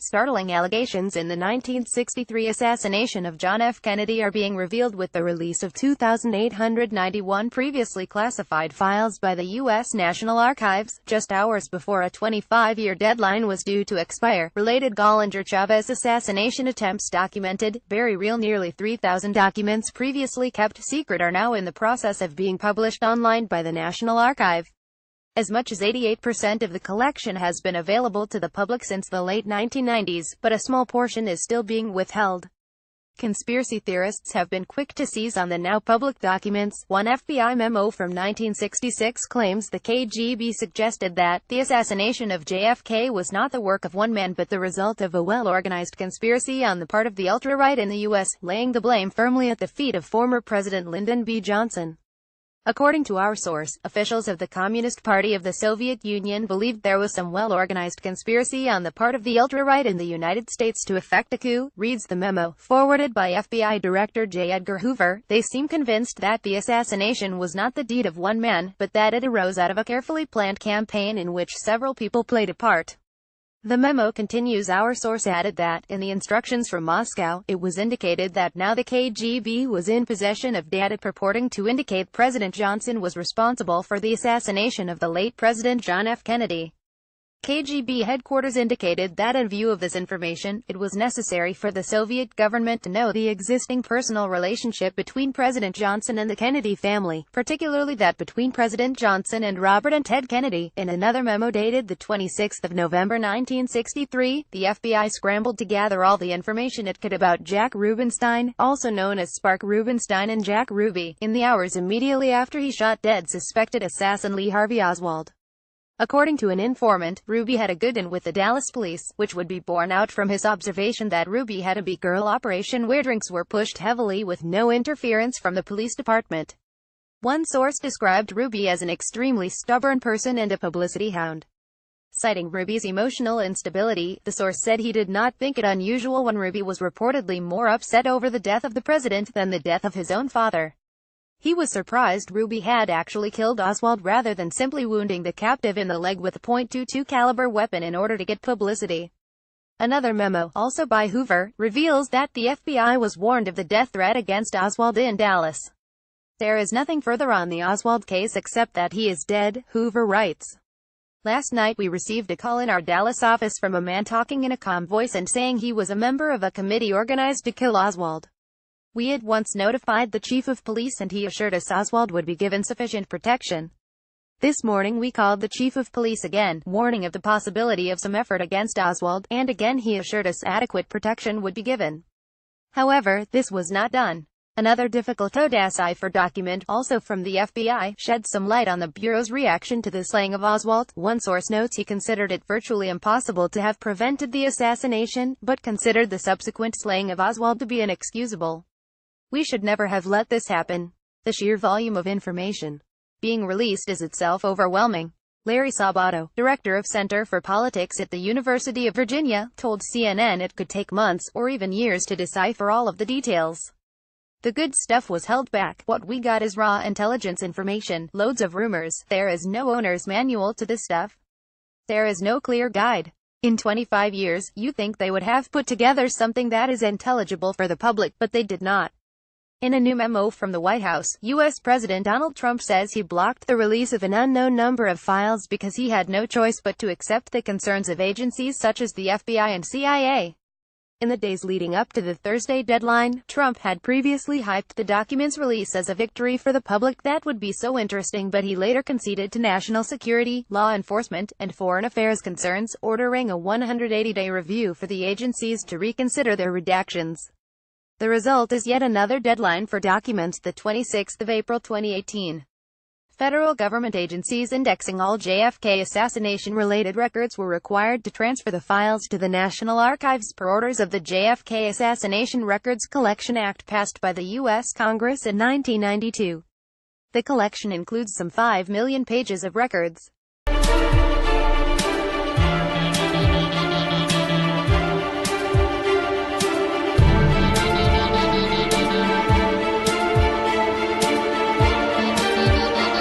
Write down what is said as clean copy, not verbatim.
Startling allegations in the 1963 assassination of John F. Kennedy are being revealed with the release of 2,891 previously classified files by the U.S. National Archives, just hours before a 25-year deadline was due to expire. Related Gollinger-Chavez assassination attempts documented, very real. Nearly 3,000 documents previously kept secret are now in the process of being published online by the National Archive. As much as 88% of the collection has been available to the public since the late 1990s, but a small portion is still being withheld. Conspiracy theorists have been quick to seize on the now public documents. One FBI memo from 1966 claims the KGB suggested that the assassination of JFK was not the work of one man but the result of a well-organized conspiracy on the part of the ultra-right in the U.S., laying the blame firmly at the feet of former President Lyndon B. Johnson. According to our source, officials of the Communist Party of the Soviet Union believed there was some well-organized conspiracy on the part of the ultra-right in the United States to effect a coup, reads the memo, forwarded by FBI Director J. Edgar Hoover. They seem convinced that the assassination was not the deed of one man, but that it arose out of a carefully planned campaign in which several people played a part. The memo continues. Our source added that, in the instructions from Moscow, it was indicated that now the KGB was in possession of data purporting to indicate President Johnson was responsible for the assassination of the late President John F. Kennedy. KGB headquarters indicated that in view of this information, it was necessary for the Soviet government to know the existing personal relationship between President Johnson and the Kennedy family, particularly that between President Johnson and Robert and Ted Kennedy. In another memo dated the 26th of November 1963, the FBI scrambled to gather all the information it could about Jack Rubenstein, also known as Spark Rubenstein and Jack Ruby, in the hours immediately after he shot dead suspected assassin Lee Harvey Oswald. According to an informant, Ruby had a good-in with the Dallas police, which would be borne out from his observation that Ruby had a beat-girl operation where drinks were pushed heavily with no interference from the police department. One source described Ruby as an extremely stubborn person and a publicity hound. Citing Ruby's emotional instability, the source said he did not think it unusual when Ruby was reportedly more upset over the death of the president than the death of his own father. He was surprised Ruby had actually killed Oswald rather than simply wounding the captive in the leg with a .22 caliber weapon in order to get publicity. Another memo, also by Hoover, reveals that the FBI was warned of the death threat against Oswald in Dallas. There is nothing further on the Oswald case except that he is dead, Hoover writes. Last night we received a call in our Dallas office from a man talking in a calm voice and saying he was a member of a committee organized to kill Oswald. We at once notified the chief of police and he assured us Oswald would be given sufficient protection. This morning we called the chief of police again, warning of the possibility of some effort against Oswald, and again he assured us adequate protection would be given. However, this was not done. Another difficult decipher document, also from the FBI, sheds some light on the Bureau's reaction to the slaying of Oswald. One source notes he considered it virtually impossible to have prevented the assassination, but considered the subsequent slaying of Oswald to be inexcusable. We should never have let this happen. The sheer volume of information being released is itself overwhelming. Larry Sabato, director of Center for Politics at the University of Virginia, told CNN it could take months, or even years to decipher all of the details. The good stuff was held back. What we got is raw intelligence information, loads of rumors. There is no owner's manual to this stuff. There is no clear guide. In 25 years, you think they would have put together something that is intelligible for the public, but they did not. In a new memo from the White House, U.S. President Donald Trump says he blocked the release of an unknown number of files because he had no choice but to accept the concerns of agencies such as the FBI and CIA. In the days leading up to the Thursday deadline, Trump had previously hyped the document's release as a victory for the public that would be so interesting, but he later conceded to national security, law enforcement, and foreign affairs concerns, ordering a 180-day review for the agencies to reconsider their redactions. The result is yet another deadline for documents, the 26th of April 2018. Federal government agencies indexing all JFK assassination-related records were required to transfer the files to the National Archives per orders of the JFK Assassination Records Collection Act passed by the U.S. Congress in 1992. The collection includes some 5 million pages of records.